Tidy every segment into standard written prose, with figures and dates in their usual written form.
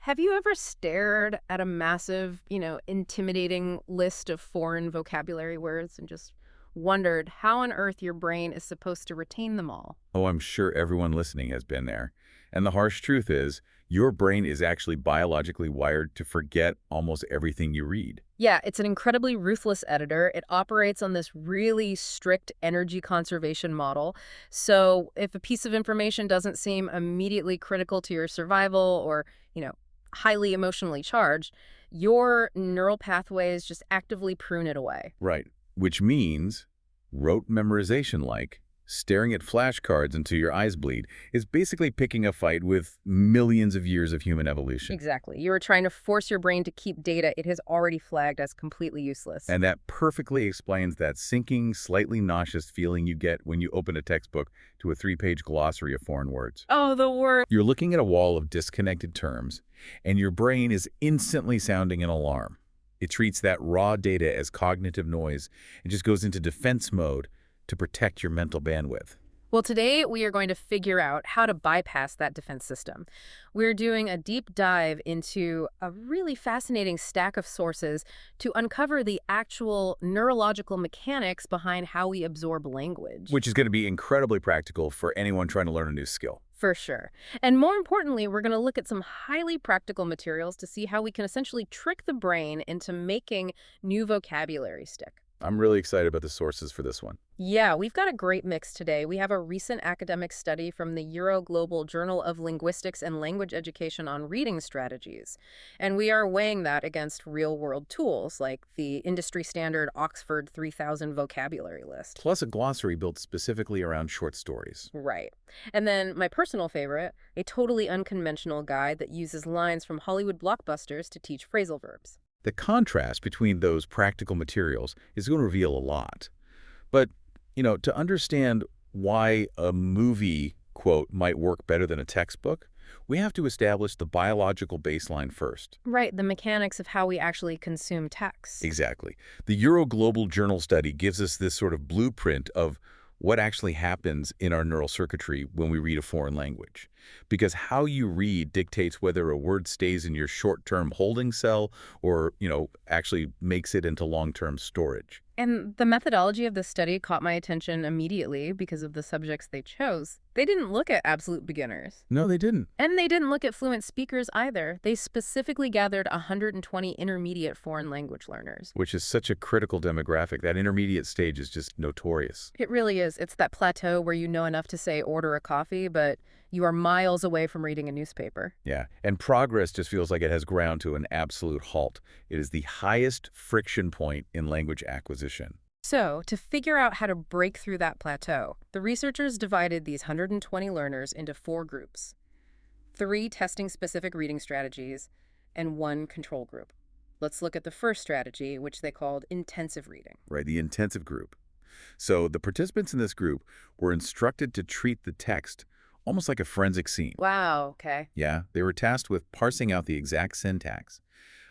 Have you ever stared at a massive, intimidating list of foreign vocabulary words and just wondered how on earth your brain is supposed to retain them all? Oh, I'm sure everyone listening has been there. And the harsh truth is, your brain is actually biologically wired to forget almost everything you read. Yeah, it's an incredibly ruthless editor. It operates on this really strict energy conservation model. So if a piece of information doesn't seem immediately critical to your survival or, you know, highly emotionally charged, your neural pathways just actively prune it away. Right. Which means rote memorization like staring at flashcards until your eyes bleed is basically picking a fight with millions of years of human evolution. Exactly. You are trying to force your brain to keep data it has already flagged as completely useless. And that perfectly explains that sinking, slightly nauseous feeling you get when you open a textbook to a three-page glossary of foreign words. Oh, the word. You're looking at a wall of disconnected terms, and your brain is instantly sounding an alarm. It treats that raw data as cognitive noise and just goes into defense mode to protect your mental bandwidth. Well, today we are going to figure out how to bypass that defense system. We're doing a deep dive into a really fascinating stack of sources to uncover the actual neurological mechanics behind how we absorb language. Which is going to be incredibly practical for anyone trying to learn a new skill. For sure. And more importantly, we're going to look at some highly practical materials to see how we can essentially trick the brain into making new vocabulary stick. I'm really excited about the sources for this one. Yeah, we've got a great mix today. We have a recent academic study from the Euro Global Journal of Linguistics and Language Education on reading strategies. And we are weighing that against real-world tools like the industry standard Oxford 3000 vocabulary list. Plus a glossary built specifically around short stories. Right. And then my personal favorite, a totally unconventional guide that uses lines from Hollywood blockbusters to teach phrasal verbs. The contrast between those practical materials is going to reveal a lot. But, to understand why a movie, quote, might work better than a textbook, we have to establish the biological baseline first. Right, the mechanics of how we actually consume text. Exactly. The Euro Global Journal study gives us this sort of blueprint of what actually happens in our neural circuitry when we read a foreign language. Because how you read dictates whether a word stays in your short-term holding cell or, actually makes it into long-term storage. And the methodology of this study caught my attention immediately because of the subjects they chose. They didn't look at absolute beginners. No, they didn't. And they didn't look at fluent speakers either. They specifically gathered 120 intermediate foreign language learners. Which is such a critical demographic. That intermediate stage is just notorious. It really is. It's that plateau where you know enough to say order a coffee, but you are miles away from reading a newspaper. Yeah, and progress just feels like it has ground to an absolute halt. It is the highest friction point in language acquisition. So, to figure out how to break through that plateau, the researchers divided these 120 learners into 4 groups. 3 testing specific reading strategies, and 1 control group. Let's look at the first strategy, which they called intensive reading. Right, the intensive group. So the participants in this group were instructed to treat the text almost like a forensic scene. Wow, okay. Yeah, they were tasked with parsing out the exact syntax,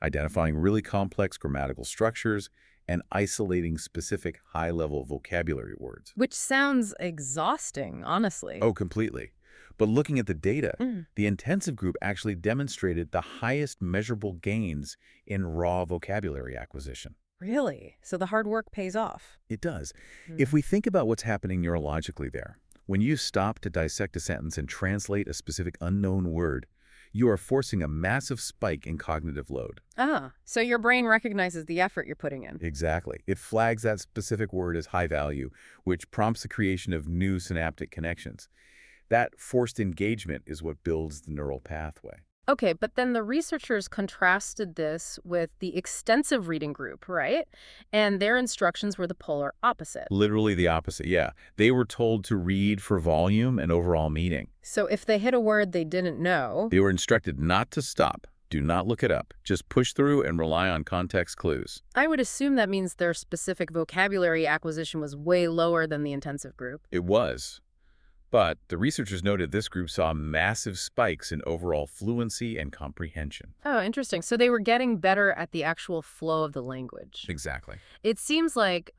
identifying really complex grammatical structures, and isolating specific high-level vocabulary words. Which sounds exhausting, honestly. Oh, completely. But looking at the data, Mm. the intensive group actually demonstrated the highest measurable gains in raw vocabulary acquisition. Really? So the hard work pays off. It does. Mm. If we think about what's happening neurologically there, when you stop to dissect a sentence and translate a specific unknown word, you are forcing a massive spike in cognitive load. Ah, so your brain recognizes the effort you're putting in. Exactly. It flags that specific word as high value, which prompts the creation of new synaptic connections. That forced engagement is what builds the neural pathway. Okay, but then the researchers contrasted this with the extensive reading group, right? And their instructions were the polar opposite. Literally the opposite, yeah. They were told to read for volume and overall meaning. So if they hit a word they didn't know, They were instructed not to stop. Do not look it up. Just push through and rely on context clues. I would assume that means their specific vocabulary acquisition was way lower than the intensive group. It was. But the researchers noted this group saw massive spikes in overall fluency and comprehension. Oh, interesting. So they were getting better at the actual flow of the language. Exactly. It seems like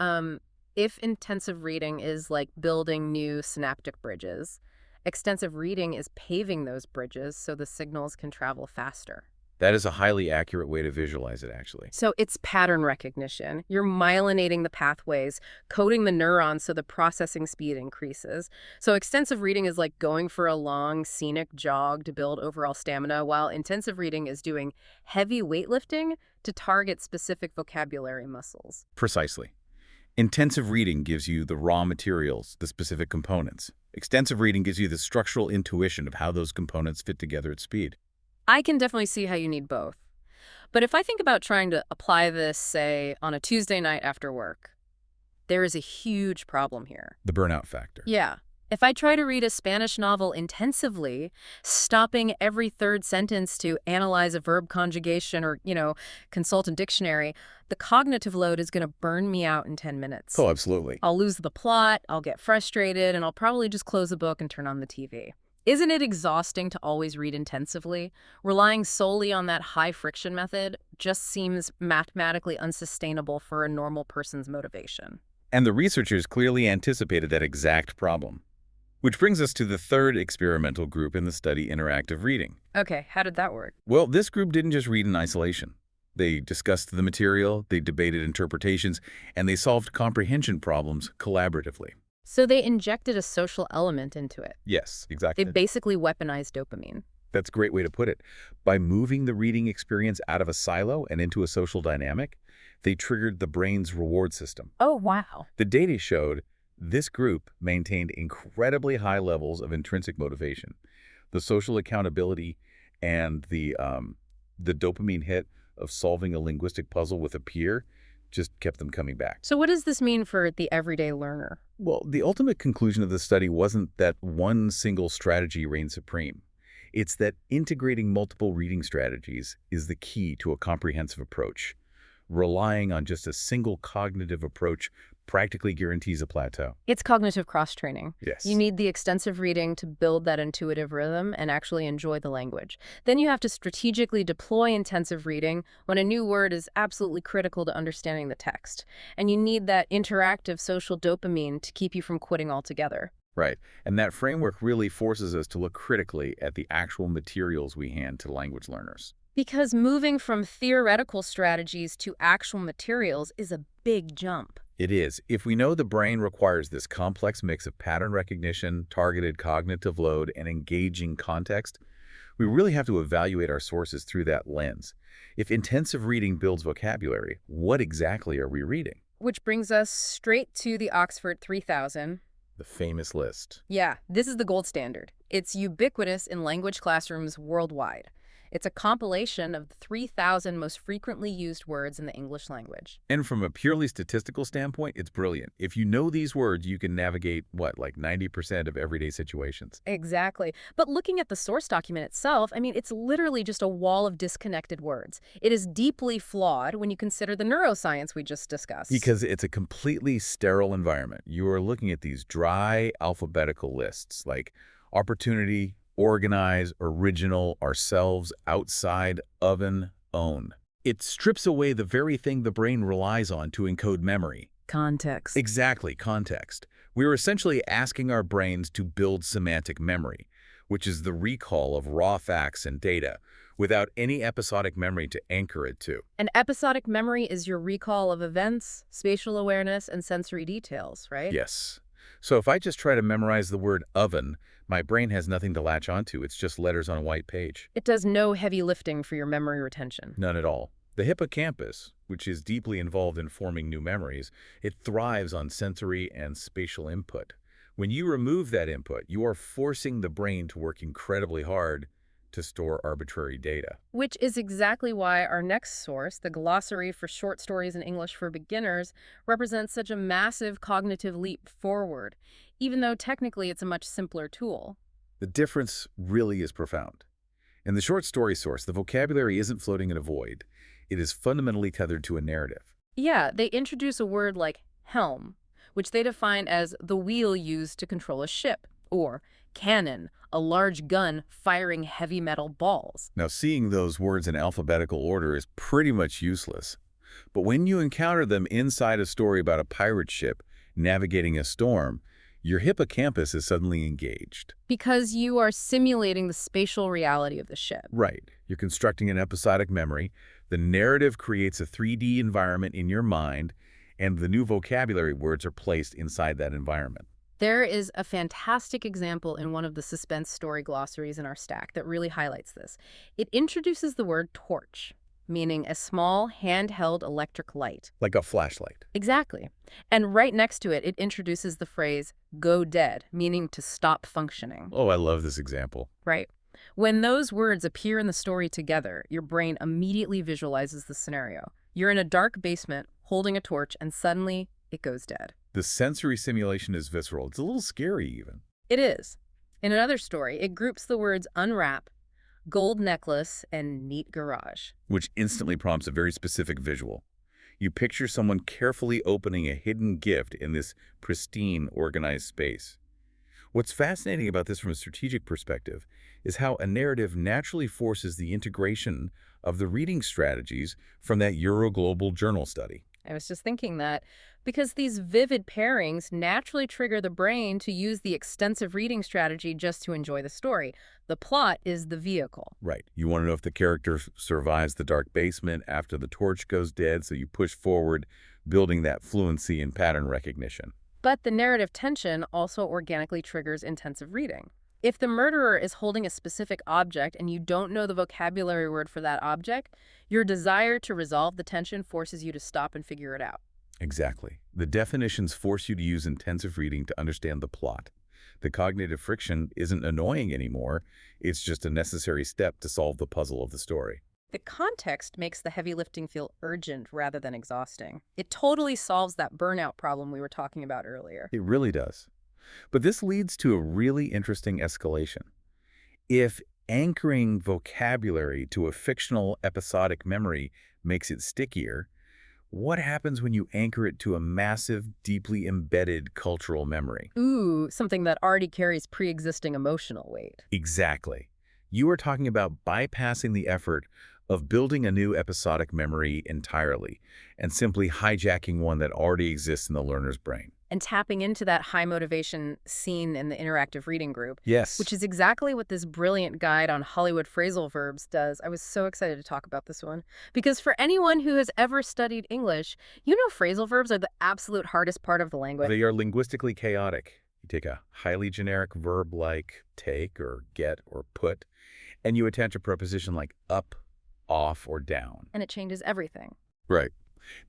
if intensive reading is like building new synaptic bridges, extensive reading is paving those bridges so the signals can travel faster. That is a highly accurate way to visualize it, actually. So it's pattern recognition. You're myelinating the pathways, coding the neurons so the processing speed increases. So extensive reading is like going for a long, scenic jog to build overall stamina, while intensive reading is doing heavy weightlifting to target specific vocabulary muscles. Precisely. Intensive reading gives you the raw materials, the specific components. Extensive reading gives you the structural intuition of how those components fit together at speed. I can definitely see how you need both. But if I think about trying to apply this, say, on a Tuesday night after work, there is a huge problem here. The burnout factor. Yeah. If I try to read a Spanish novel intensively, stopping every third sentence to analyze a verb conjugation or, consult a dictionary, the cognitive load is going to burn me out in 10 minutes. Oh, absolutely. I'll lose the plot, I'll get frustrated, and I'll probably just close the book and turn on the TV. Isn't it exhausting to always read intensively? Relying solely on that high-friction method just seems mathematically unsustainable for a normal person's motivation. And the researchers clearly anticipated that exact problem. Which brings us to the third experimental group in the study, interactive reading. Okay, how did that work? Well, this group didn't just read in isolation. They discussed the material, they debated interpretations, and they solved comprehension problems collaboratively. So they injected a social element into it. Yes, They exactly. basically weaponized dopamine. That's a great way to put it. By moving the reading experience out of a silo and into a social dynamic, they triggered the brain's reward system. Oh, wow. The data showed this group maintained incredibly high levels of intrinsic motivation. The social accountability and the dopamine hit of solving a linguistic puzzle with a peer just kept them coming back. So what does this mean for the everyday learner? Well, the ultimate conclusion of the study wasn't that one single strategy reigned supreme. It's that integrating multiple reading strategies is the key to a comprehensive approach. Relying on just a single cognitive approach practically guarantees a plateau. It's cognitive cross-training. Yes. You need the extensive reading to build that intuitive rhythm and actually enjoy the language. Then you have to strategically deploy intensive reading when a new word is absolutely critical to understanding the text. And you need that interactive social dopamine to keep you from quitting altogether. Right. And that framework really forces us to look critically at the actual materials we hand to language learners. Because moving from theoretical strategies to actual materials is a big jump. It is. If we know the brain requires this complex mix of pattern recognition, targeted cognitive load, and engaging context, we really have to evaluate our sources through that lens. If intensive reading builds vocabulary, what exactly are we reading? Which brings us straight to the Oxford 3000. The famous list. Yeah, this is the gold standard. It's ubiquitous in language classrooms worldwide. It's a compilation of the 3,000 most frequently used words in the English language. And from a purely statistical standpoint, it's brilliant. If you know these words, you can navigate, like 90% of everyday situations. Exactly. But looking at the source document itself, it's literally just a wall of disconnected words. It is deeply flawed when you consider the neuroscience we just discussed. Because it's a completely sterile environment. You are looking at these dry alphabetical lists like opportunity, organize, original, ourselves, outside, oven, own. It strips away the very thing the brain relies on to encode memory. Context. Exactly, context. We're essentially asking our brains to build semantic memory, which is the recall of raw facts and data, without any episodic memory to anchor it to. An episodic memory is your recall of events, spatial awareness, and sensory details, right? Yes. So if I just try to memorize the word oven, my brain has nothing to latch onto. It's just letters on a white page. It does no heavy lifting for your memory retention. None at all. The hippocampus, which is deeply involved in forming new memories, it thrives on sensory and spatial input. When you remove that input, you are forcing the brain to work incredibly hard to store arbitrary data. Which is exactly why our next source, the Glossary for Short Stories in English for Beginners, represents such a massive cognitive leap forward, even though technically it's a much simpler tool. The difference really is profound. In the short story source, the vocabulary isn't floating in a void. It is fundamentally tethered to a narrative. Yeah, they introduce a word like helm, which they define as the wheel used to control a ship, or cannon, a large gun firing heavy metal balls. Now, seeing those words in alphabetical order is pretty much useless. But when you encounter them inside a story about a pirate ship navigating a storm, Your hippocampus is suddenly engaged. Because you are simulating the spatial reality of the ship. Right. You're constructing an episodic memory. The narrative creates a 3D environment in your mind, and the new vocabulary words are placed inside that environment. There is a fantastic example in one of the suspense story glossaries in our stack that really highlights this. It introduces the word torch, meaning a small handheld electric light. Like a flashlight. Exactly. And right next to it, it introduces the phrase go dead, meaning to stop functioning. Oh, I love this example. Right. When those words appear in the story together, your brain immediately visualizes the scenario. You're in a dark basement, holding a torch, and suddenly it goes dead. The sensory simulation is visceral. It's a little scary even. It is. In another story, it groups the words unwrap, gold necklace, and neat garage. Which instantly prompts a very specific visual. You picture someone carefully opening a hidden gift in this pristine, organized space. What's fascinating about this from a strategic perspective is how a narrative naturally forces the integration of the reading strategies from that Euro-Global journal study. I was just thinking that because these vivid pairings naturally trigger the brain to use the extensive reading strategy just to enjoy the story. The plot is the vehicle. Right. You want to know if the character survives the dark basement after the torch goes dead, so you push forward, building that fluency and pattern recognition. But the narrative tension also organically triggers intensive reading. If the murderer is holding a specific object and you don't know the vocabulary word for that object, your desire to resolve the tension forces you to stop and figure it out. Exactly. The definitions force you to use intensive reading to understand the plot. The cognitive friction isn't annoying anymore. It's just a necessary step to solve the puzzle of the story. The context makes the heavy lifting feel urgent rather than exhausting. It totally solves that burnout problem we were talking about earlier. It really does. But this leads to a really interesting escalation. If anchoring vocabulary to a fictional episodic memory makes it stickier, what happens when you anchor it to a massive, deeply embedded cultural memory? Ooh, something that already carries pre-existing emotional weight. Exactly. You are talking about bypassing the effort of building a new episodic memory entirely and simply hijacking one that already exists in the learner's brain. And tapping into that high motivation scene in the interactive reading group, Yes. which is exactly what this brilliant guide on Hollywood phrasal verbs does. I was so excited to talk about this one. Because for anyone who has ever studied English, you know phrasal verbs are the absolute hardest part of the language. They are linguistically chaotic. You take a highly generic verb like take or get or put, and you attach a preposition like up, off, or down. And it changes everything. Right.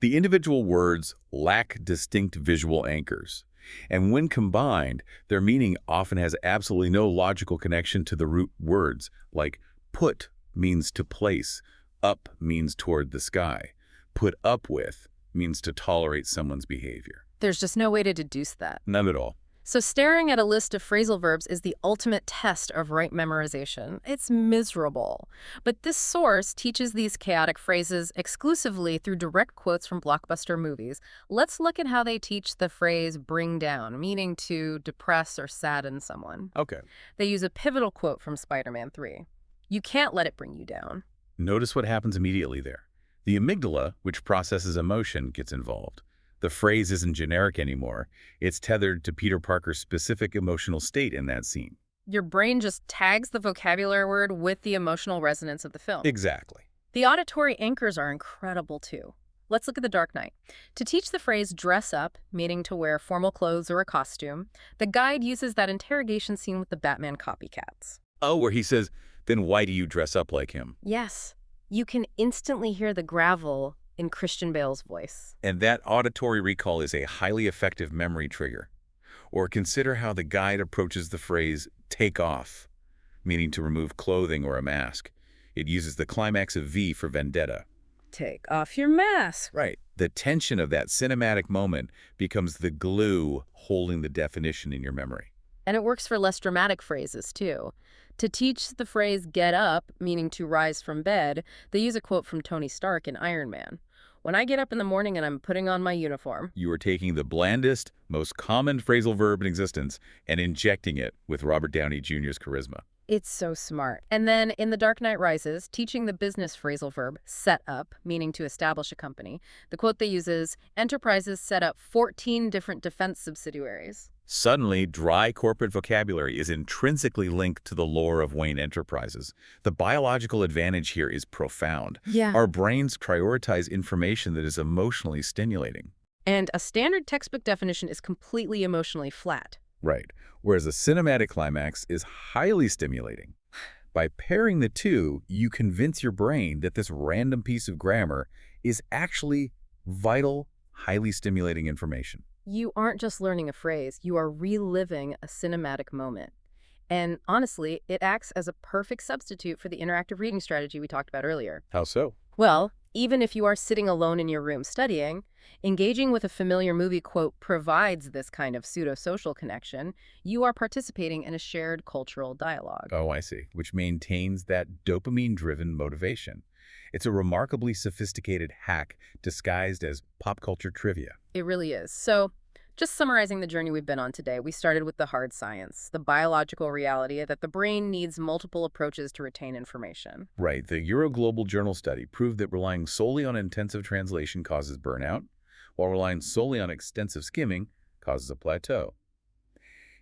The individual words lack distinct visual anchors, and when combined, their meaning often has absolutely no logical connection to the root words, like put means to place, up means toward the sky, put up with means to tolerate someone's behavior. There's just no way to deduce that. None at all. So staring at a list of phrasal verbs is the ultimate test of right memorization. It's miserable. But this source teaches these chaotic phrases exclusively through direct quotes from blockbuster movies. Let's look at how they teach the phrase bring down, meaning to depress or sadden someone. Okay. They use a pivotal quote from Spider-Man 3. You can't let it bring you down. Notice what happens immediately there. The amygdala, which processes emotion, gets involved. The phrase isn't generic anymore. It's tethered to Peter Parker's specific emotional state in that scene. Your brain just tags the vocabulary word with the emotional resonance of the film. Exactly. The auditory anchors are incredible, too. Let's look at The Dark Knight. To teach the phrase dress up, meaning to wear formal clothes or a costume, the guide uses that interrogation scene with the Batman copycats. Oh, where he says, then why do you dress up like him? Yes, you can instantly hear the gravel in Christian Bale's voice. And that auditory recall is a highly effective memory trigger. Or consider how the guide approaches the phrase take off, meaning to remove clothing or a mask. It uses the climax of V for vendetta. Take off your mask. Right. The tension of that cinematic moment becomes the glue holding the definition in your memory. And it works for less dramatic phrases, too. To teach the phrase get up, meaning to rise from bed, they use a quote from Tony Stark in Iron Man. When I get up in the morning and I'm putting on my uniform. You are taking the blandest, most common phrasal verb in existence and injecting it with Robert Downey Jr.'s charisma. It's so smart. And then in The Dark Knight Rises, teaching the business phrasal verb set up, meaning to establish a company, the quote they use is, enterprises set up 14 different defense subsidiaries. Suddenly, dry corporate vocabulary is intrinsically linked to the lore of Wayne Enterprises. The biological advantage here is profound. Yeah. Our brains prioritize information that is emotionally stimulating. And a standard textbook definition is completely emotionally flat. Right. Whereas a cinematic climax is highly stimulating. By pairing the two, you convince your brain that this random piece of grammar is actually vital, highly stimulating information. You aren't just learning a phrase, you are reliving a cinematic moment. And honestly, it acts as a perfect substitute for the interactive reading strategy we talked about earlier. How so? Well, even if you are sitting alone in your room studying, engaging with a familiar movie quote provides this kind of pseudo-social connection. You are participating in a shared cultural dialogue. Oh, I see. Which maintains that dopamine-driven motivation. It's a remarkably sophisticated hack disguised as pop culture trivia. It really is. So, just summarizing the journey we've been on today, we started with the hard science, the biological reality that the brain needs multiple approaches to retain information. Right. The Euroglobal Journal study proved that relying solely on intensive translation causes burnout, while relying solely on extensive skimming causes a plateau.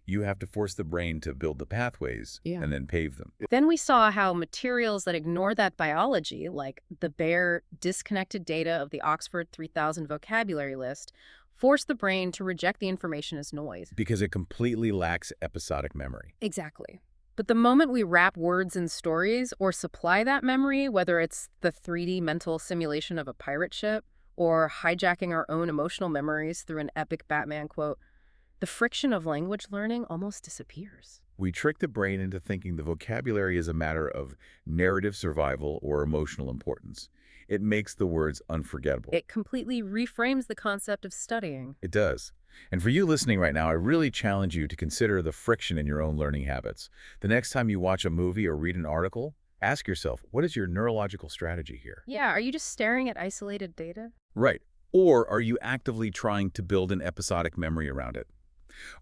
You have to force the brain to build the pathways Yeah. and then pave them. Then we saw how materials that ignore that biology, like the bare, disconnected data of the Oxford 3000 vocabulary list, force the brain to reject the information as noise. Because it completely lacks episodic memory. Exactly. But the moment we wrap words in stories or supply that memory, whether it's the 3D mental simulation of a pirate ship or hijacking our own emotional memories through an epic Batman quote, the friction of language learning almost disappears. We trick the brain into thinking the vocabulary is a matter of narrative survival or emotional importance. It makes the words unforgettable. It completely reframes the concept of studying. It does. And for you listening right now, I really challenge you to consider the friction in your own learning habits. The next time you watch a movie or read an article, ask yourself, what is your neurological strategy here? Yeah, are you just staring at isolated data? Right. Or are you actively trying to build an episodic memory around it?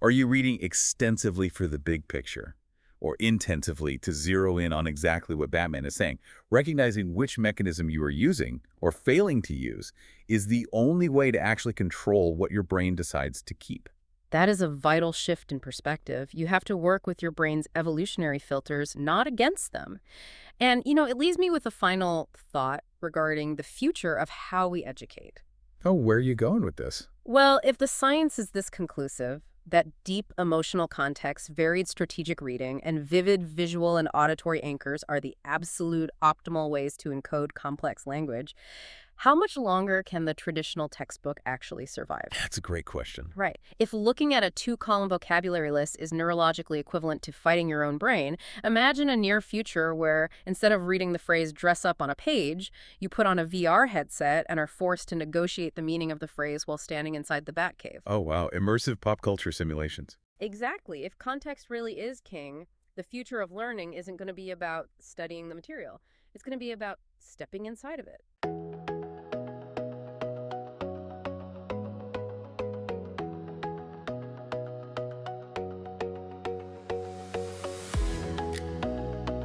Are you reading extensively for the big picture? Or intensively to zero in on exactly what Batman is saying? Recognizing which mechanism you are using or failing to use is the only way to actually control what your brain decides to keep. That is a vital shift in perspective. You have to work with your brain's evolutionary filters, not against them. And, it leaves me with a final thought regarding the future of how we educate. Oh, where are you going with this? Well, if the science is this conclusive, that deep emotional context, varied strategic reading, and vivid visual and auditory anchors are the absolute optimal ways to encode complex language, how much longer can the traditional textbook actually survive? That's a great question. Right. If looking at a two-column vocabulary list is neurologically equivalent to fighting your own brain, imagine a near future where instead of reading the phrase dress up on a page, you put on a VR headset and are forced to negotiate the meaning of the phrase while standing inside the Batcave. Oh, wow. Immersive pop culture simulations. Exactly. If context really is king, the future of learning isn't going to be about studying the material. It's going to be about stepping inside of it.